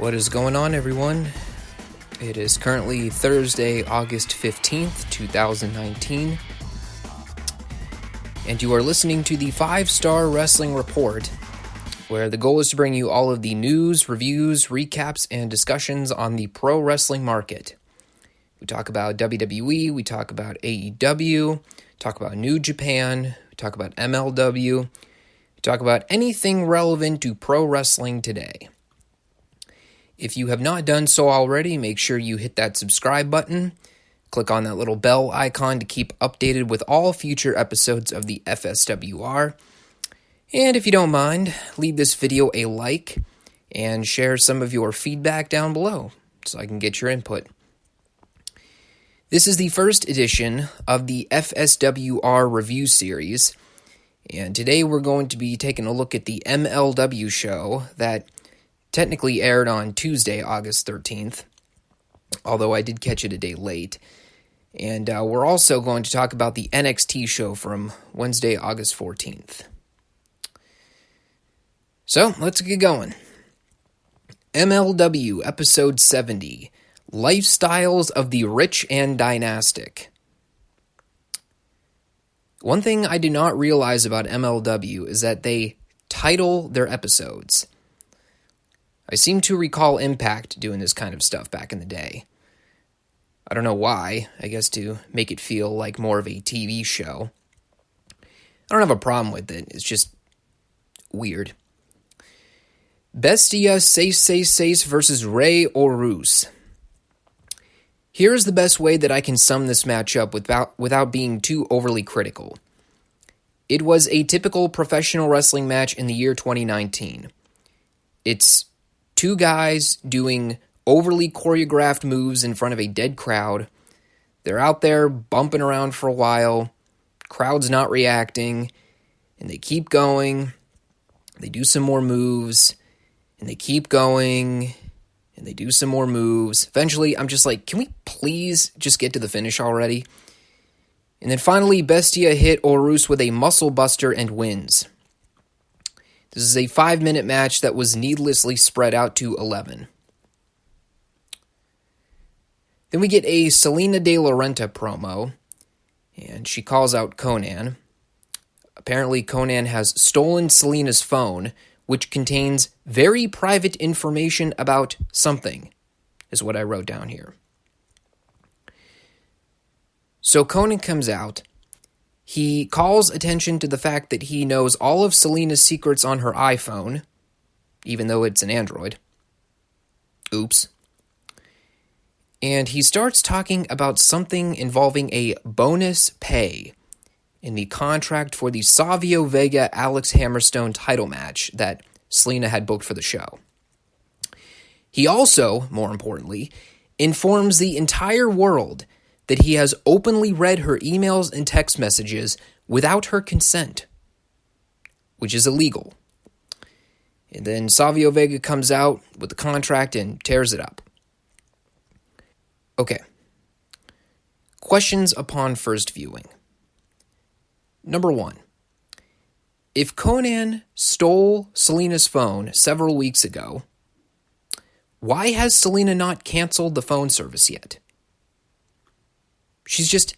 What is going on, everyone? It is currently Thursday, August 15th, 2019, and you are listening to the Five Starr Wrestling Report, where the goal is to bring you all of the news, reviews, recaps, and discussions on the pro wrestling market. We talk about WWE, we talk about AEW, talk about New Japan, we talk about MLW, we talk about anything relevant to pro wrestling today. If you have not done so already, make sure you hit that subscribe button, click on that little bell icon to keep updated with all future episodes of the FSWR, and if you don't mind, leave this video a like and share some of your feedback down below so I can get your input. This is the first edition of the FSWR review series, and today we're going to be taking a look at the MLW show that technically aired on Tuesday, August 13th, although I did catch it a day late. And we're also going to talk about the NXT show from Wednesday, August 14th. So, let's get going. MLW Episode 70, Lifestyles of the Rich and Dynastic. One thing I did not realize about MLW is that they title their episodes. I seem to recall Impact doing this kind of stuff back in the day. I don't know why, I guess to make it feel like more of a TV show. I don't have a problem with it, it's just weird. Bestia 666 versus Rey Horus. Here's the best way that I can sum this match up without being too overly critical. It was a typical professional wrestling match in the year 2019. It's two guys doing overly choreographed moves in front of a dead crowd. They're out there bumping around for a while. Crowd's not reacting. And they keep going. They do some more moves. And they keep going. And they do some more moves. Eventually, I'm just like, can we please just get to the finish already? And then finally, Bestia hit Horus with a muscle buster and wins. This is a 5-minute match that was needlessly spread out to 11. Then we get a Selena De La Renta promo, and she calls out Konnan. Apparently, Konnan has stolen Selena's phone, which contains very private information about something, is what I wrote down here. So Konnan comes out. He calls attention to the fact that he knows all of Selena's secrets on her iPhone, even though it's an Android. Oops. And he starts talking about something involving a bonus pay in the contract for the Savio Vega-Alex Hammerstone title match that Selena had booked for the show. He also, more importantly, informs the entire world that he has openly read her emails and text messages without her consent, which is illegal. And then Savio Vega comes out with the contract and tears it up. Okay. Questions upon first viewing. Number 1. If Konnan stole Selena's phone several weeks ago, why has Selena not canceled the phone service yet? She's just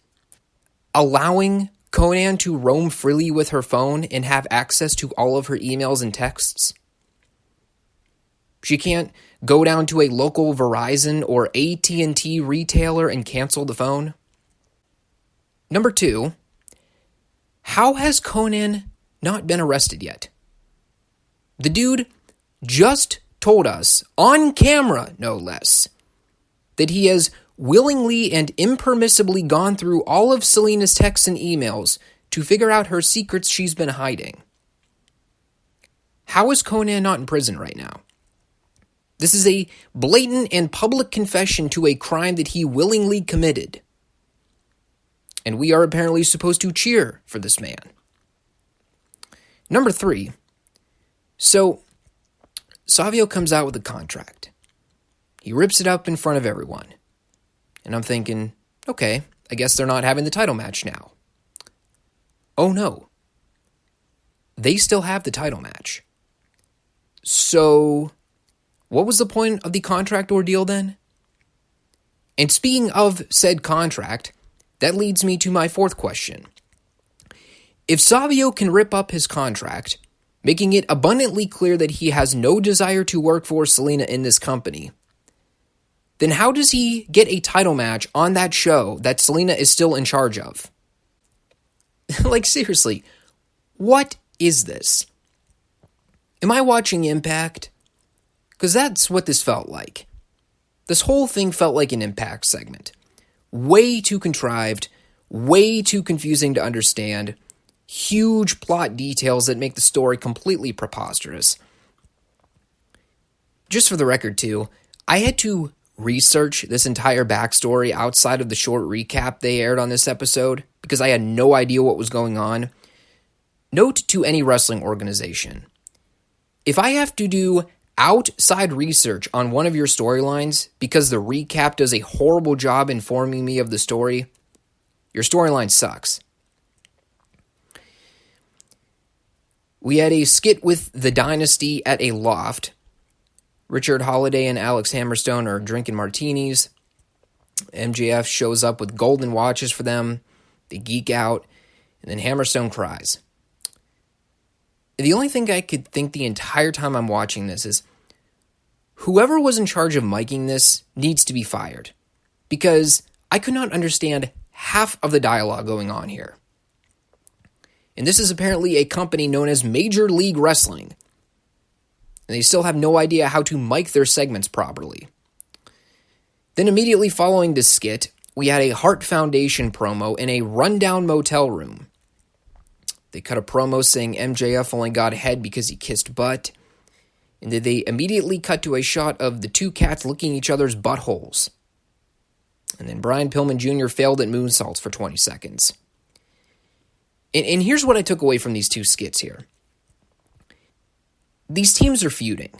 allowing Konnan to roam freely with her phone and have access to all of her emails and texts. She can't go down to a local Verizon or AT&T retailer and cancel the phone. Number 2, how has Konnan not been arrested yet? The dude just told us, on camera no less, that he has willingly and impermissibly gone through all of Selena's texts and emails to figure out her secrets she's been hiding. How is Konnan not in prison right now? This is a blatant and public confession to a crime that he willingly committed. And we are apparently supposed to cheer for this man. Number 3. So, Savio comes out with a contract. He rips it up in front of everyone. And I'm thinking, okay, I guess they're not having the title match now. Oh no. They still have the title match. So, what was the point of the contract ordeal then? And speaking of said contract, that leads me to my fourth question. If Savio can rip up his contract, making it abundantly clear that he has no desire to work for Selena in this company, then how does he get a title match on that show that Selena is still in charge of? Like, seriously, what is this? Am I watching Impact? Because that's what this felt like. This whole thing felt like an Impact segment. Way too contrived, way too confusing to understand, huge plot details that make the story completely preposterous. Just for the record, too, I had to research this entire backstory outside of the short recap they aired on this episode because I had no idea what was going on. Note to any wrestling organization, if I have to do outside research on one of your storylines because the recap does a horrible job informing me of the story, your storyline sucks. We had a skit with the Dynasty at a loft. Richard Holiday and Alex Hammerstone are drinking martinis. MJF shows up with golden watches for them. They geek out, and then Hammerstone cries. The only thing I could think the entire time I'm watching this is, whoever was in charge of miking this needs to be fired, because I could not understand half of the dialogue going on here. And this is apparently a company known as Major League Wrestling, and they still have no idea how to mic their segments properly. Then immediately following this skit, we had a Heart Foundation promo in a rundown motel room. They cut a promo saying MJF only got ahead because he kissed butt, and then they immediately cut to a shot of the two cats licking each other's buttholes. And then Brian Pillman Jr. failed at moonsaults for 20 seconds. And here's what I took away from these two skits here. These teams are feuding.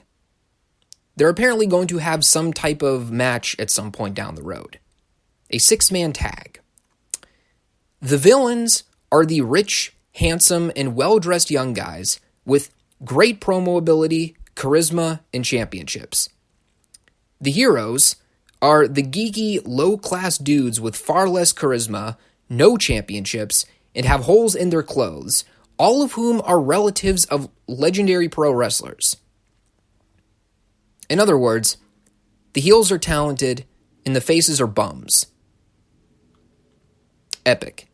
They're apparently going to have some type of match at some point down the road. A 6-man tag. The villains are the rich, handsome, and well-dressed young guys with great promo ability, charisma, and championships. The heroes are the geeky, low-class dudes with far less charisma, no championships, and have holes in their clothes, all of whom are relatives of legendary pro wrestlers. In other words, the heels are talented and the faces are bums. Epic.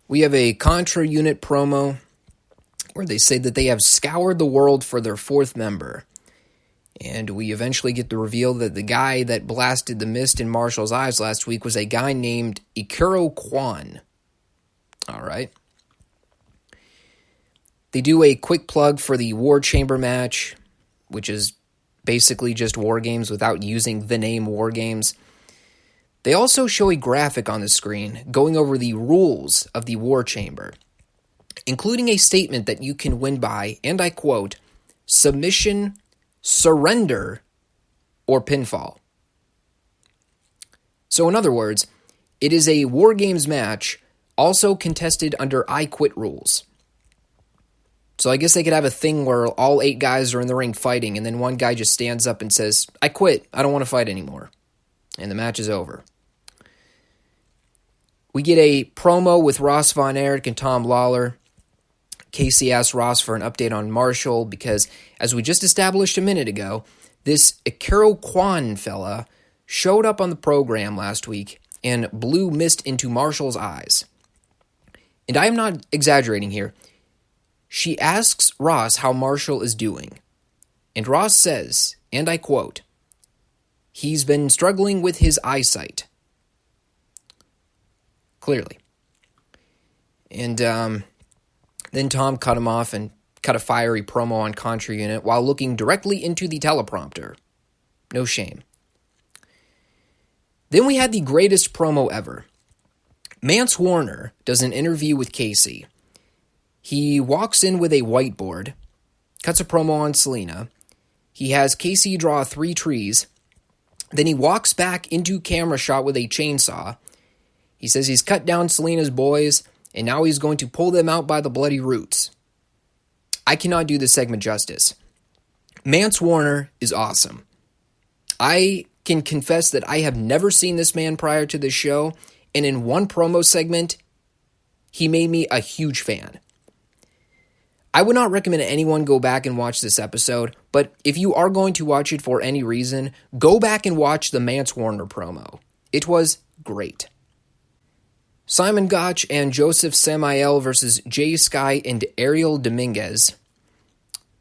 We have a Contra unit promo where they say that they have scoured the world for their fourth member. And we eventually get the reveal that the guy that blasted the mist in Marshall's eyes last week was a guy named Ikuro Kwan. All right. They do a quick plug for the War Chamber match, which is basically just War Games without using the name War Games. They also show a graphic on the screen going over the rules of the War Chamber, including a statement that you can win by, and I quote, submission, surrender, or pinfall. So in other words, it is a War Games match, also contested under I Quit rules. So I guess they could have a thing where all 8 guys are in the ring fighting, and then one guy just stands up and says, I quit, I don't want to fight anymore. And the match is over. We get a promo with Ross Von Erich and Tom Lawler. Casey asks Ross for an update on Marshall because, as we just established a minute ago, this Ikuro Kwan fella showed up on the program last week and blew mist into Marshall's eyes. And I am not exaggerating here. She asks Ross how Marshall is doing. And Ross says, and I quote, he's been struggling with his eyesight. Clearly. And then Tom cut him off and cut a fiery promo on Contra Unit while looking directly into the teleprompter. No shame. Then we had the greatest promo ever. Mance Warner does an interview with Casey. He walks in with a whiteboard, cuts a promo on Selena. He has Casey draw 3 trees. Then he walks back into camera shot with a chainsaw. He says he's cut down Selena's boys, and now he's going to pull them out by the bloody roots. I cannot do this segment justice. Mance Warner is awesome. I can confess that I have never seen this man prior to this show, and in one promo segment, he made me a huge fan. I would not recommend anyone go back and watch this episode, but if you are going to watch it for any reason, go back and watch the Mance Warner promo. It was great. Simon Gotch and Joseph Samael versus Jay Sky and Ariel Dominguez.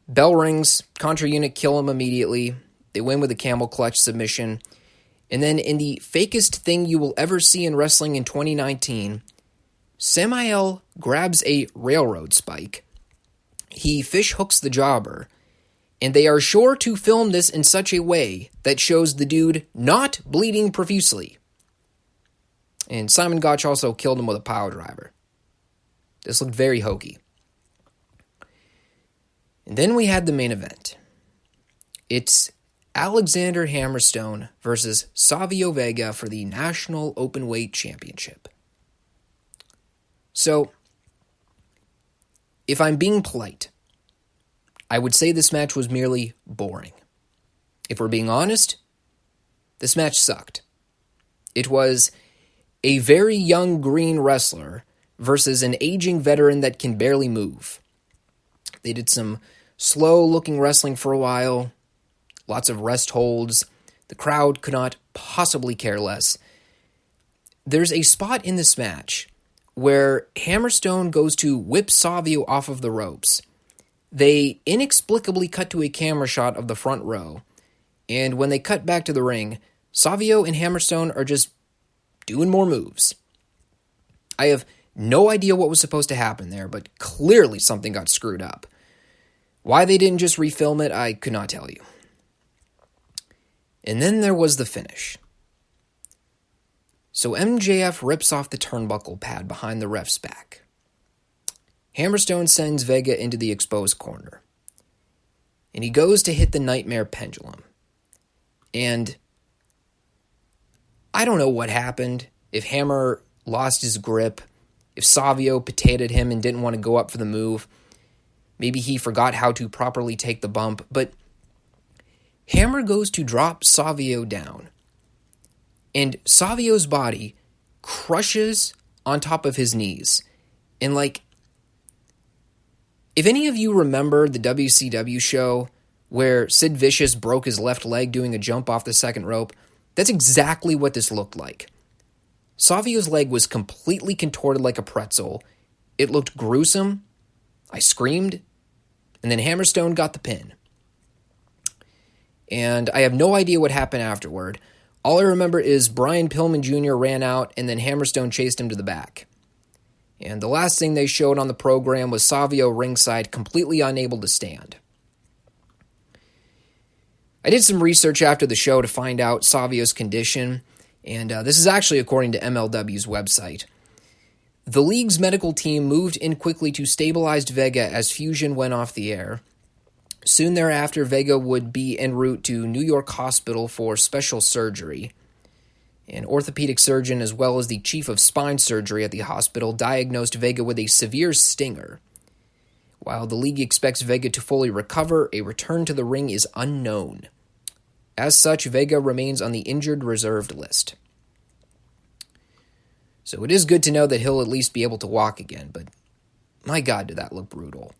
Bell rings, Contra Unit kill him immediately. They win with a camel clutch submission. And then in the fakest thing you will ever see in wrestling in 2019, Samael grabs a railroad spike. He fish hooks the jobber, and they are sure to film this in such a way that shows the dude not bleeding profusely. And Simon Gotch also killed him with a pile driver. This looked very hokey. And then we had the main event. It's Alexander Hammerstone versus Savio Vega for the National Openweight Championship. So, if I'm being polite, I would say this match was merely boring. If we're being honest, this match sucked. It was a very young green wrestler versus an aging veteran that can barely move. They did some slow-looking wrestling for a while, lots of rest holds. The crowd could not possibly care less. There's a spot in this match where Hammerstone goes to whip Savio off of the ropes. They inexplicably cut to a camera shot of the front row, and when they cut back to the ring, Savio and Hammerstone are just doing more moves. I have no idea what was supposed to happen there, but clearly something got screwed up. Why they didn't just refilm it, I could not tell you. And then there was the finish. So MJF rips off the turnbuckle pad behind the ref's back. Hammerstone sends Vega into the exposed corner. And he goes to hit the Nightmare Pendulum. And I don't know what happened. If Hammer lost his grip, if Savio potatoed him and didn't want to go up for the move, maybe he forgot how to properly take the bump, but Hammer goes to drop Savio down. And Savio's body crushes on top of his knees. And if any of you remember the WCW show where Sid Vicious broke his left leg doing a jump off the second rope, that's exactly what this looked like. Savio's leg was completely contorted like a pretzel. It looked gruesome. I screamed. And then Hammerstone got the pin. And I have no idea what happened afterward. All I remember is Brian Pillman Jr. ran out, and then Hammerstone chased him to the back. And the last thing they showed on the program was Savio ringside, completely unable to stand. I did some research after the show to find out Savio's condition, and this is actually according to MLW's website. The league's medical team moved in quickly to stabilize Vega as Fusion went off the air. Soon thereafter, Vega would be en route to New York Hospital for special surgery. An orthopedic surgeon, as well as the chief of spine surgery at the hospital, diagnosed Vega with a severe stinger. While the league expects Vega to fully recover, a return to the ring is unknown. As such, Vega remains on the injured reserved list. So it is good to know that he'll at least be able to walk again, but my God, did that look brutal.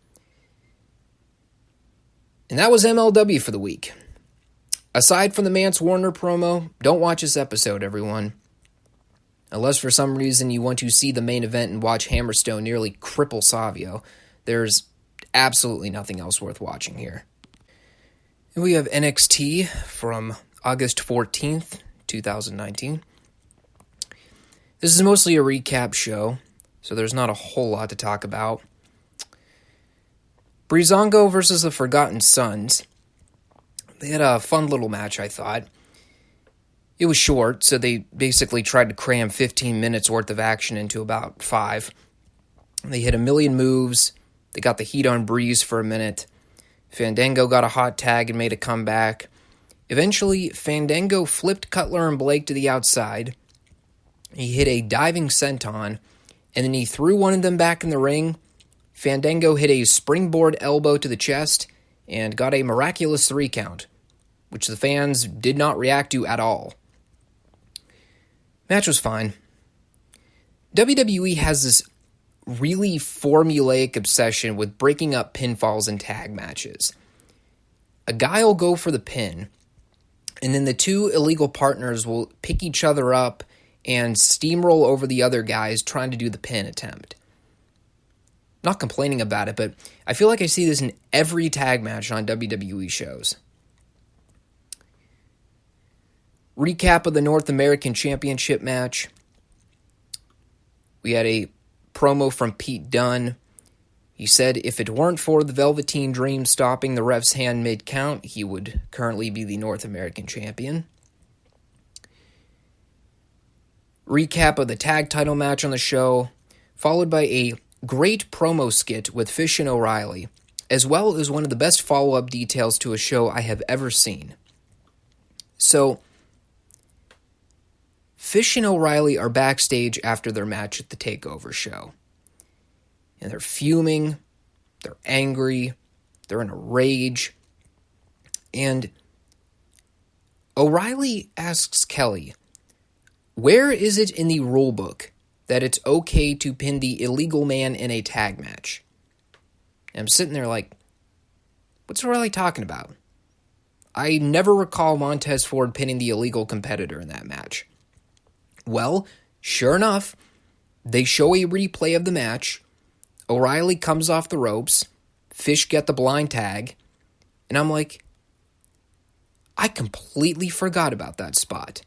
And that was MLW for the week. Aside from the Mance Warner promo, don't watch this episode, everyone. Unless for some reason you want to see the main event and watch Hammerstone nearly cripple Savio, there's absolutely nothing else worth watching here. And we have NXT from August 14th, 2019. This is mostly a recap show, so there's not a whole lot to talk about. Breezango versus the Forgotten Sons. They had a fun little match, I thought. It was short, so they basically tried to cram 15 minutes worth of action into about 5. They hit a million moves. They got the heat on Breeze for a minute. Fandango got a hot tag and made a comeback. Eventually, Fandango flipped Cutler and Blake to the outside. He hit a diving senton, and then he threw one of them back in the ring. Fandango hit a springboard elbow to the chest, and got a miraculous 3 count, which the fans did not react to at all. Match was fine. WWE has this really formulaic obsession with breaking up pinfalls and tag matches. A guy will go for the pin, and then the 2 illegal partners will pick each other up and steamroll over the other guys trying to do the pin attempt. Not complaining about it, but I feel like I see this in every tag match on WWE shows. Recap of the North American Championship match. We had a promo from Pete Dunne. He said if it weren't for the Velveteen Dream stopping the ref's hand mid-count, he would currently be the North American champion. Recap of the tag title match on the show, followed by a great promo skit with Fish and O'Reilly, as well as one of the best follow-up details to a show I have ever seen. So, Fish and O'Reilly are backstage after their match at the Takeover show. And they're fuming, they're angry, they're in a rage. And O'Reilly asks Kelly, where is it in the rule book that it's okay to pin the illegal man in a tag match? And I'm sitting there like, what's O'Reilly talking about? I never recall Montez Ford pinning the illegal competitor in that match. Well, sure enough, they show a replay of the match. O'Reilly comes off the ropes. Fish get the blind tag. And I'm like, I completely forgot about that spot.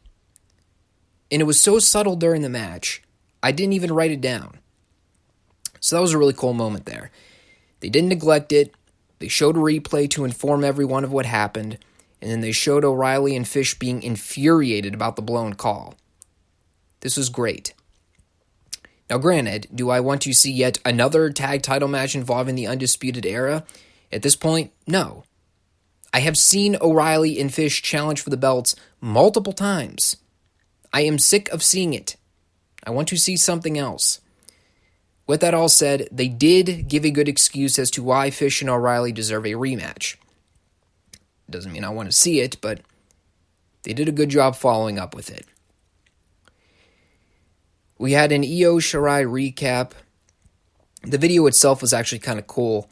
And it was so subtle during the match, I didn't even write it down. So that was a really cool moment there. They didn't neglect it. They showed a replay to inform everyone of what happened. And then they showed O'Reilly and Fish being infuriated about the blown call. This was great. Now granted, do I want to see yet another tag title match involving the Undisputed Era? At this point, no. I have seen O'Reilly and Fish challenge for the belts multiple times. I am sick of seeing it. I want to see something else. With that all said, they did give a good excuse as to why Fish and O'Reilly deserve a rematch. Doesn't mean I want to see it, but they did a good job following up with it. We had an Io Shirai recap. The video itself was actually kind of cool,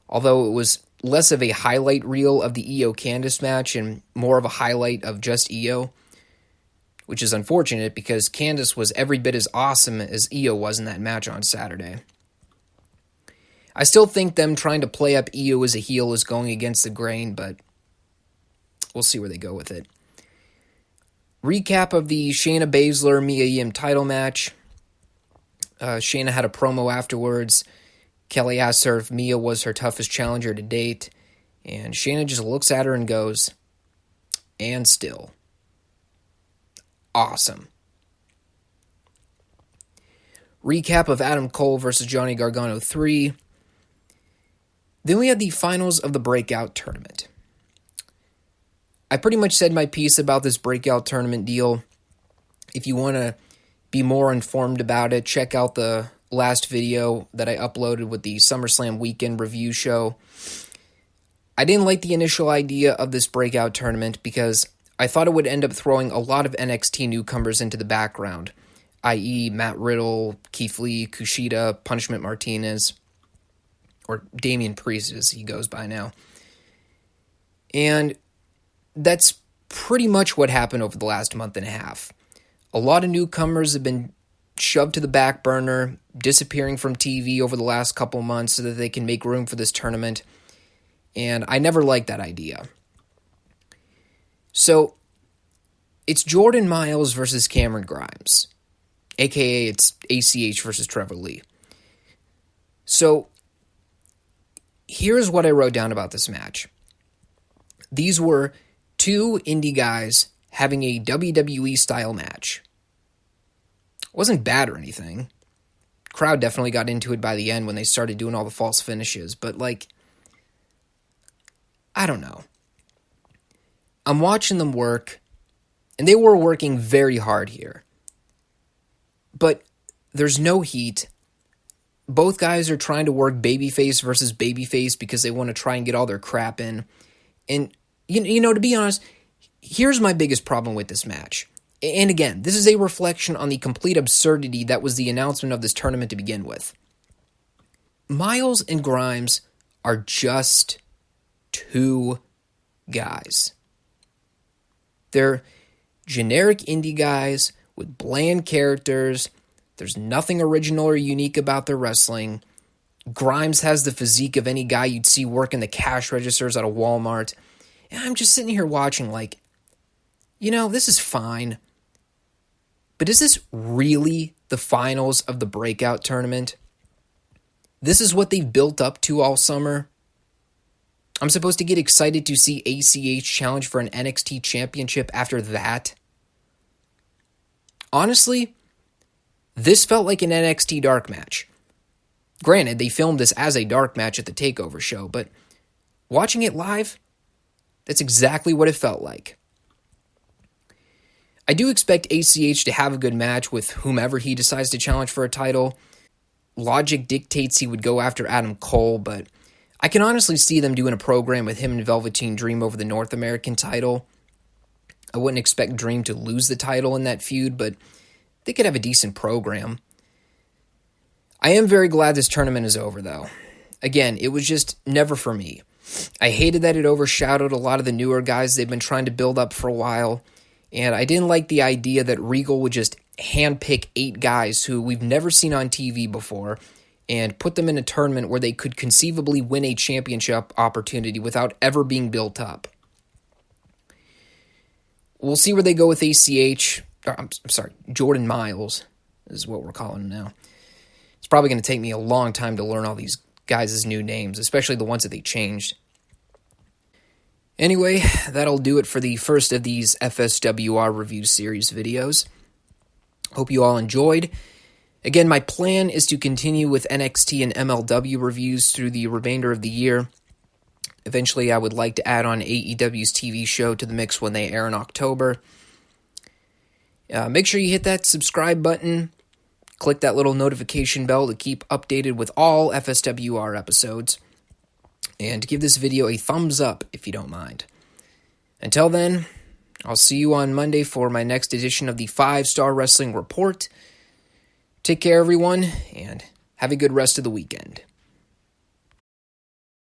although it was less of a highlight reel of the Io Candice match and more of a highlight of just Io, which is unfortunate because Candice was every bit as awesome as Io was in that match on Saturday. I still think them trying to play up Io as a heel is going against the grain, but we'll see where they go with it. Recap of the Shayna Baszler Mia Yim title match. Shayna had a promo afterwards. Kelly asked her if Mia was her toughest challenger to date, and Shayna just looks at her and goes, and still. Awesome. Recap of Adam Cole versus Johnny Gargano 3. Then we had the finals of the Breakout Tournament. I pretty much said my piece about this Breakout Tournament deal. If you want to be more informed about it, check out the last video that I uploaded with the SummerSlam weekend review show. I didn't like the initial idea of this Breakout Tournament because I thought it would end up throwing a lot of NXT newcomers into the background, i.e. Matt Riddle, Keith Lee, Kushida, Punishment Martinez, or Damian Priest as he goes by now. And that's pretty much what happened over the last month and a half. A lot of newcomers have been shoved to the back burner, disappearing from TV over the last couple months so that they can make room for this tournament. And I never liked that idea. So, it's Jordan Myles versus Cameron Grimes. AKA it's ACH versus Trevor Lee. So, here's what I wrote down about this match. These were two indie guys having a WWE-style match. It wasn't bad or anything. Crowd definitely got into it by the end when they started doing all the false finishes, but I don't know. I'm watching them work, and they were working very hard here. But there's no heat, both guys are trying to work babyface versus babyface because they want to try and get all their crap in. And, to be honest, here's my biggest problem with this match. And again, this is a reflection on the complete absurdity that was the announcement of this tournament to begin with. Miles and Grimes are just two guys. They're generic indie guys with bland characters. There's nothing original or unique about their wrestling. Grimes has the physique of any guy you'd see working the cash registers at a Walmart. And I'm just sitting here watching like, this is fine. But is this really the finals of the breakout tournament? This is what they've built up to all summer? I'm supposed to get excited to see ACH challenge for an NXT championship after that? Honestly, this felt like an NXT dark match. Granted, they filmed this as a dark match at the Takeover show, but watching it live, that's exactly what it felt like. I do expect ACH to have a good match with whomever he decides to challenge for a title. Logic dictates he would go after Adam Cole, but I can honestly see them doing a program with him and Velveteen Dream over the North American title. I wouldn't expect Dream to lose the title in that feud, but they could have a decent program. I am very glad this tournament is over, though. Again, it was just never for me. I hated that it overshadowed a lot of the newer guys they've been trying to build up for a while, and I didn't like the idea that Regal would just handpick 8 guys who we've never seen on TV before and put them in a tournament where they could conceivably win a championship opportunity without ever being built up. We'll see where they go with ACH. I'm sorry, Jordan Miles is what we're calling him now. It's probably going to take me a long time to learn all these guys' new names, especially the ones that they changed. Anyway, that'll do it for the first of these FSWR review series videos. Hope you all enjoyed. Again, my plan is to continue with NXT and MLW reviews through the remainder of the year. Eventually, I would like to add on AEW's TV show to the mix when they air in October. Make sure you hit that subscribe button. Click that little notification bell to keep updated with all FSWR episodes. And give this video a thumbs up if you don't mind. Until then, I'll see you on Monday for my next edition of the 5 Starr Wrestling Report. Take care, everyone, and have a good rest of the weekend.